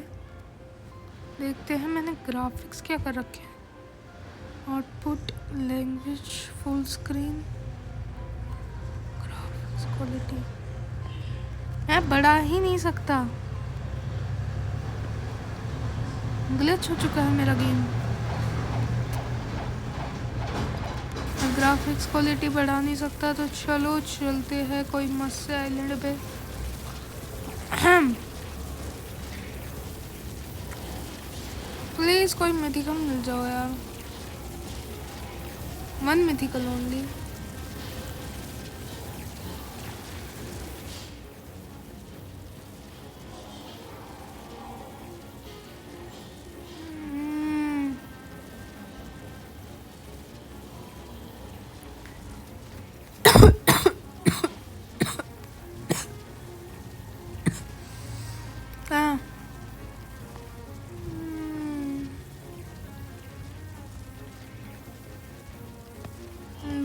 देखते हैं मैंने ग्राफिक्स क्या कर रखे हैं output language full screen graphics quality मैं बढ़ा ही नहीं सकता ग्लिच हो चुका है मेरा गेम ग्राफिक्स क्वालिटी बढ़ा नहीं सकता तो चलो चलते हैं कोई मस्त से आइलैंड पे प्लीज कोई मिथिकल मिल जाओ यार 1 mythical only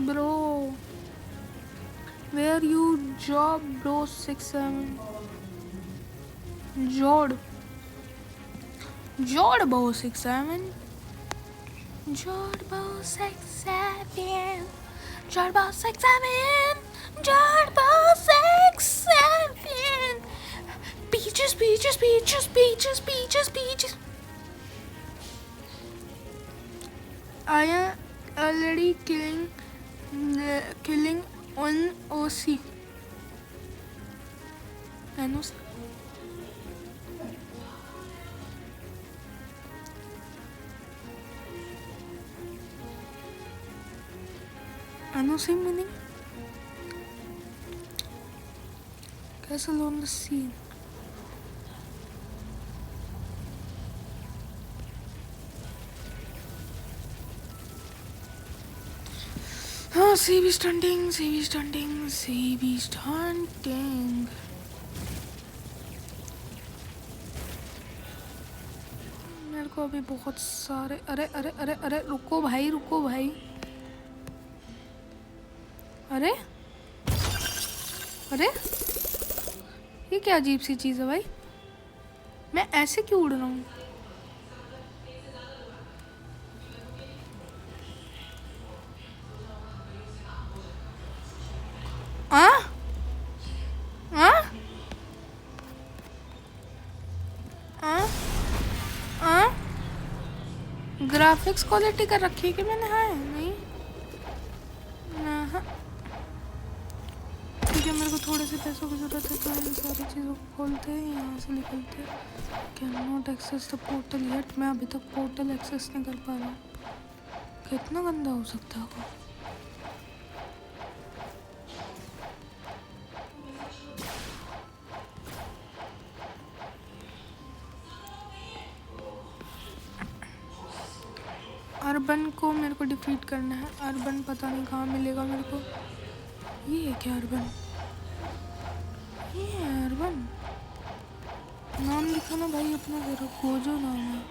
Bro, where you job bro 67 Jord bro 67 Jord bro 67 Jord bro 67 Jord bro 67 Peaches I am already killing on OC NOC meaning castle on the sea CB stunting मेरे को अभी बहुत सारे अरे रुको भाई अरे ये क्या अजीब सी चीज़ है भाई मैं ऐसे क्यों उड़ रहा हूँ ग्राफिक्स क्वालिटी कर रखी है कि मैंने है नहीं ठीक है मेरे को थोड़े से पैसों की ज़रूरत है तो इन सारी चीज़ों को खोलते हैं यहाँ से निकलते हैं can not access the portal yet मैं अभी तक पोर्टल एक्सेस नहीं कर पा रहा कितना गंदा हो सकता है अर्बन को मेरे को डिफीट करना है अर्बन पता नहीं कहाँ मिलेगा मेरे को ये है क्या अर्बन ये है अर्बन नाम लिखा ना भाई अपना जरा गोजो नाम है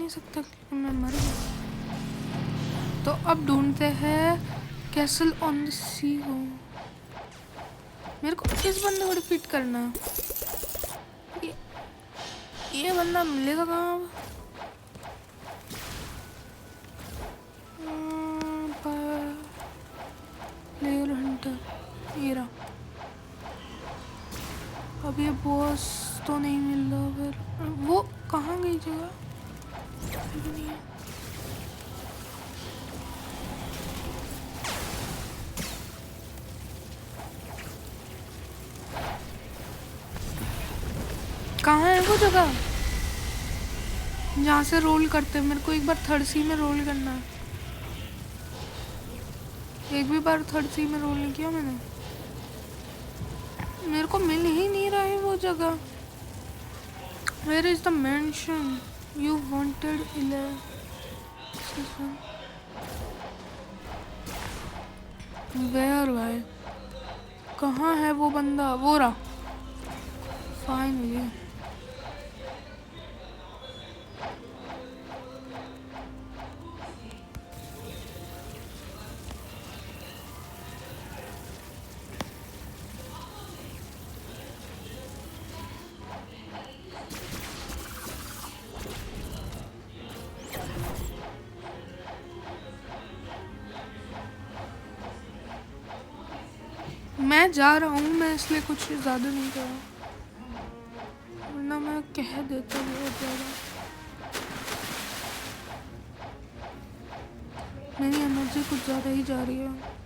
नहीं सकता क्योंकि मैं मर गया। तो अब ढूंढते हैं कैसल ऑन द सी को। मेरे को इस बंदे को डिफीट करना है। ये बंदा मिलेगा कहाँ अब? प्लेयर हंटर ये रहा। अब ये बॉस तो नहीं मिल रहा। फिर वो कहाँ गई जगह नहीं है। कहाँ है वो जगह जहाँ से रोल करते हैं? मेरे को एक बार थर्ड सी में रोल करना है। एक भी बार थर्ड सी में रोल नहीं किया मैंने। मेरे को मिल ही नहीं रहा है वो जगह। Where is the mansion you wanted 11? Where भाई? कहाँ है वो बंदा? वो रहा। फाइनली मैं जा रहा हूँ। मैं इसलिए कुछ ज़्यादा नहीं कर रहा, वरना मैं कह देता बहुत ज़्यादा। मेरी एनर्जी कुछ ज़्यादा ही जा रही है।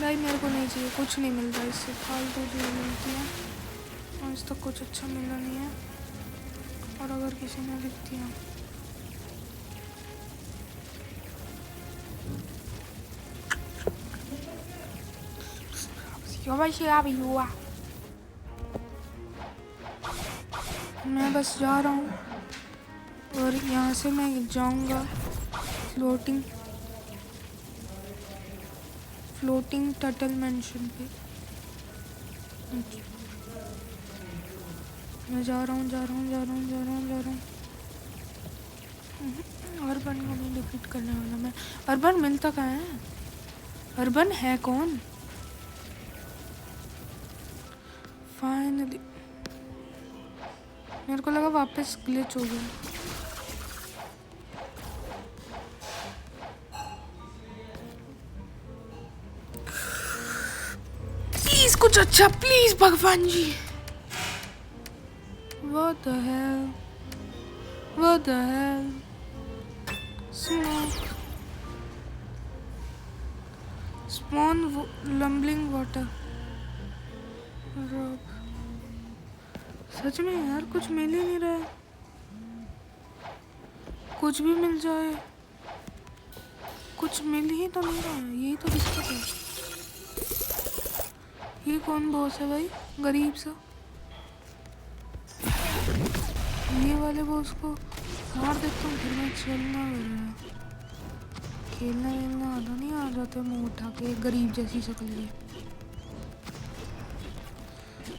भाई मेरे को नहीं चाहिए, कुछ नहीं मिलता इससे, फालतू चीज़ मिलती है। आज तक कुछ अच्छा मिला नहीं है। और अगर किसी ने लिख दिया हुआ। मैं बस जा रहा हूँ और यहाँ से मैं जाऊँगा फ्लोटिंग टर्टल मेंशन पे। मैं जा रहा हूँ। अर्बन को नहीं डिफीट करने वाला मैं। अर्बन मिलता कहाँ है? अर्बन है कौन? फाइनली मेरे को लगा वापस ग्लिच हो गया। प्लीज कुछ अच्छा, प्लीज भगवान जी। What the hell? What the hell? Spawn lumbling water. Rock. सच में यार कुछ मिल ही नहीं रहा है। कुछ भी मिल जाए, कुछ मिल ही तो नहीं रहा है। यही तो दिक्कत है। ये कौन बॉस है भाई? गरीब सा। ये वाले बॉस को मार देता हूँ, फिर मैं चलना खेलना वेलना आता नहीं। आ जाते मुँह उठा के गरीब जैसी शक्ल है।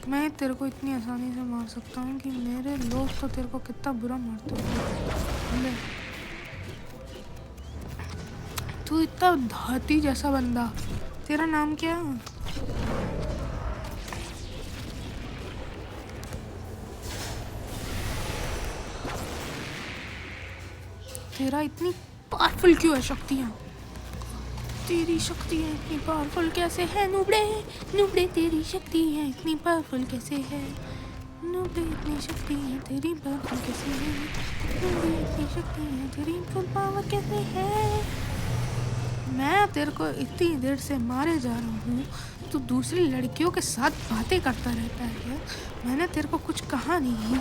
मैं तेरे को इतनी आसानी से मार सकता हूँ कि मेरे लोग तो तेरे को कितना बुरा मारते हैं। तू इतना हाथी जैसा बंदा, तेरा नाम क्या है? तेरा इतनी पावरफुल क्यों है शक्तियाँ? तेरी शक्ति है इतनी पावरफुल कैसे है? नुबड़े तेरी शक्ति है इतनी पावरफुल कैसे है? नुबड़े इतनी शक्ति है तेरी पावरफुल कैसे है? नुबड़े इतनी शक्ति है तेरी फुल पावर कैसे है? मैं तेरे को इतनी देर से मारे जा रहा हूँ, तू दूसरी लड़कियों के साथ बातें करता रहता है। मैंने तेरे को कुछ कहा नहीं,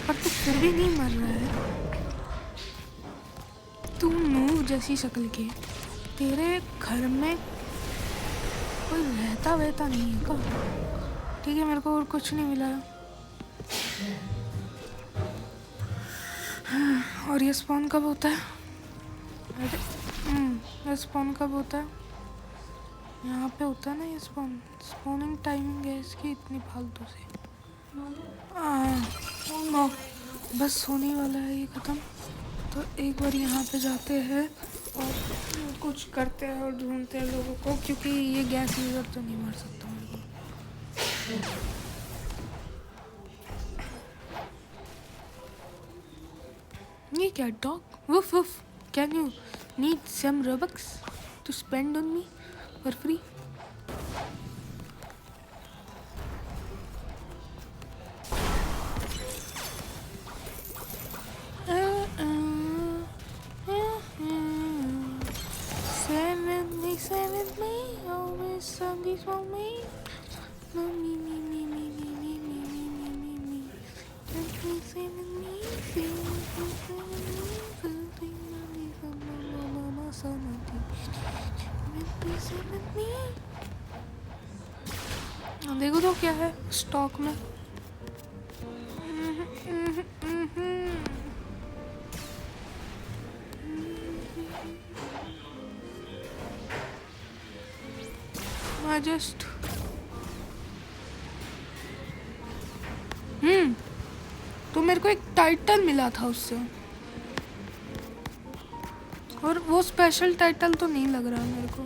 पर तू फिर भी नहीं मर रहा है। तू नूर जैसी शक्ल के, तेरे घर में कोई रहता वहता नहीं है क्या? ठीक है, मेरे को और कुछ नहीं मिला। और ये स्पॉन कब होता है? अरे ये स्पॉन कब होता है? यहाँ पे होता है ना ये स्पॉनिंग टाइमिंग है इसकी इतनी फालतू से। नो बस होने वाला है ये ख़त्म। तो एक बार यहाँ पे जाते हैं और कुछ करते हैं और ढूंढते हैं लोगों को, क्योंकि ये गैस लीवर तो नहीं मार सकता मेरे को। ये क्या dog? Woof woof, can you need some Robux to spend on me for free? Stay with me, always something for me. No, me. Just stay with me, stay with me, something for mama, something. Stay with me. देखो तो क्या है स्टॉक में। जस्ट तो मेरे को एक टाइटल मिला था उससे, और वो स्पेशल टाइटल तो नहीं लग रहा मेरे को।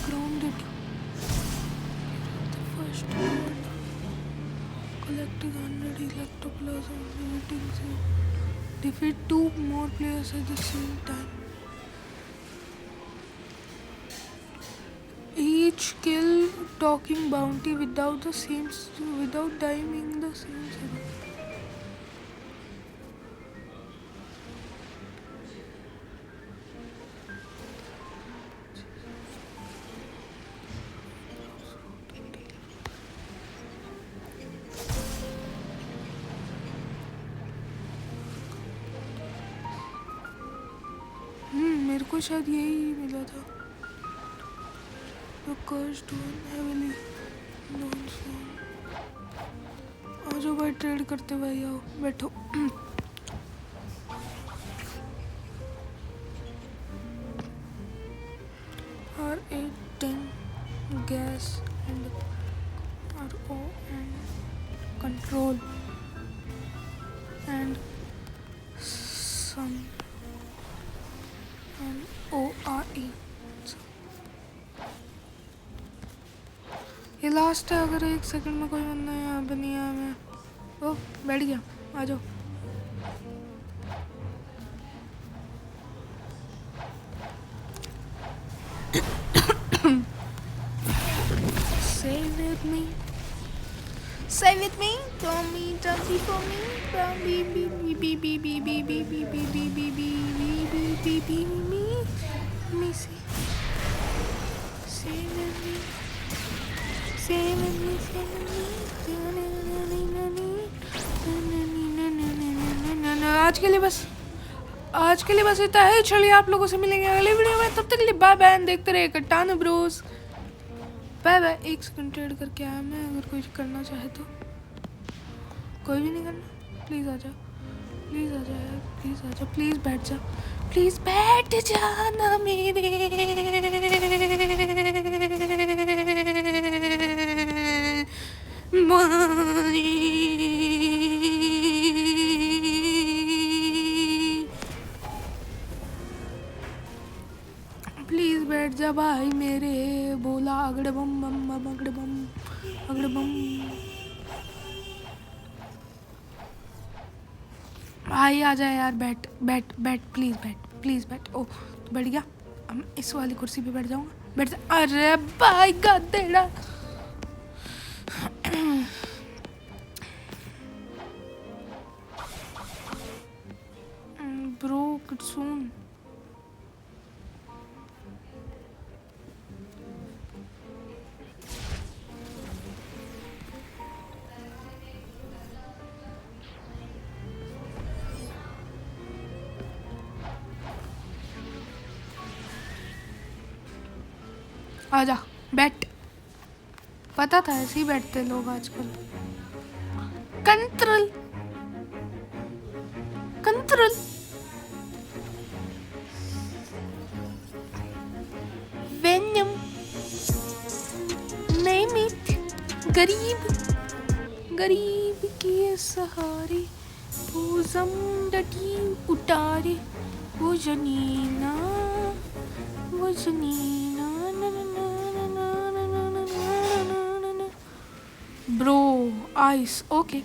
ग्राउंडेड फर्स्ट कलेक्टिंग 100 इलेक्ट्रोप्लाज्म मीटिंग से defeat 2 more players at the same time. Each kill talking bounty without timing the same zero. मेरे को शायद यही मिला था। The cursed one heavily known song. आ जाओ भाई, ट्रेड करते भाई, आओ बैठो। R810 gas and RO and control and some ORE। ये लास्ट है, अगर एक सेकंड में कोई बंदा यहाँ पे नहीं आया मैं ओ बैठ गया। आ जाओ। Stay with me, don't be dirty for me, आज के लिए बस इतना है। चलिए आप लोगों से मिलेंगे अगले वीडियो में, तब तक के लिए बाय बाय। देखते रहिए कट्टान bros, bye bye. 1 second trade करके आया मैं, अगर कोई करना चाहे तो। कोई भी नहीं करना, प्लीज़ आ जा, प्लीज़ आ जा यार, प्लीज़ आ जा, प्लीज़ बैठ जा, प्लीज़ बैठ जाना मेरे। प्लीज़ बैठ जा भाई मेरे। बोला अगड़े बम बम बम अगड़े बम अगड़े बम। भाई आ जाए यार, बैठ बैठ बैठ, प्लीज़ बैठ, प्लीज़ बैठ। ओ तो बैठ गया, अब इस वाली कुर्सी पे बैठ जाऊँगा, बैठ जा। अरे भाई गधेड़ा। ब्रो सून आजा बैठ। पता था ऐसे ही बैठते लोग आजकल। कंट्रोल कंट्रोल वेनम नैमित गरीब के सहारे भुजम डटी उतारे वो जनीना bro ice okay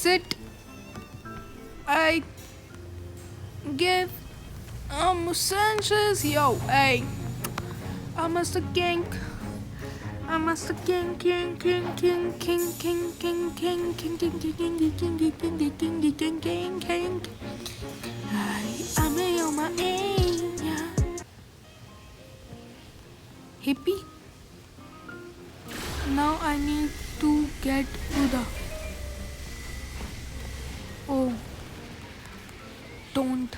sit I give senses yo hey I must king I'm on my hippie. Now I need to get to the don't.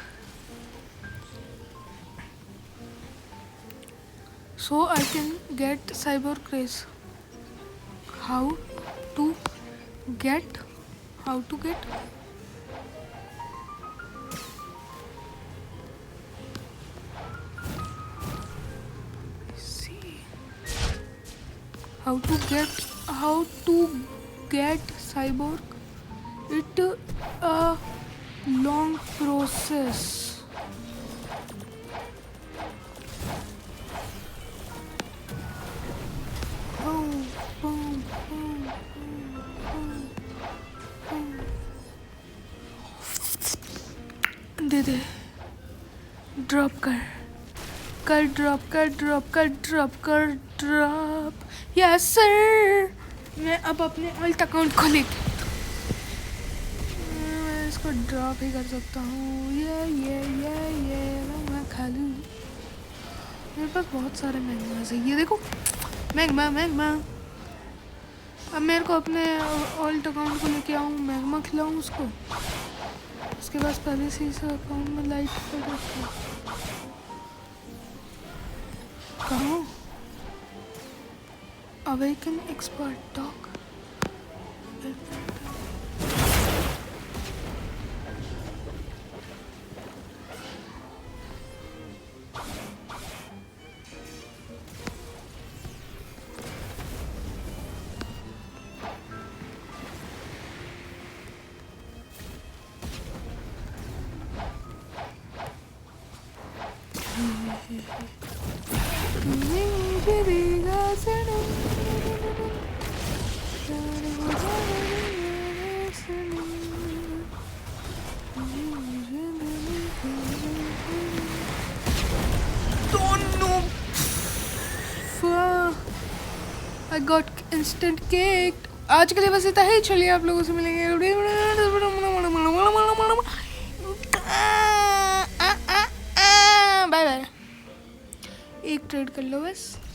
So I can get cyber craze. How to get? See. How to get cyborg? It a long process. They drop कर यस सर मैं अब अपने अल्ट अकाउंट खोले मैं इसको ड्रॉप ही कर सकता हूँ ये मैं खा लूँ मेरे पास बहुत सारे मैगमास है ये देखो मैगमा अब मेरे को अपने अल्ट अकाउंट को लेके आऊँ मैगमा खिलाऊँ उसको उसके पास पहले से इस अकाउंट में लाइट पड़ रखी है कहाँ awaken expert dog I got instant cake. आज के लिए बस इतना ही चलिए आप लोगों से मिलेंगे बाय बाय एक ट्रेड कर लो बस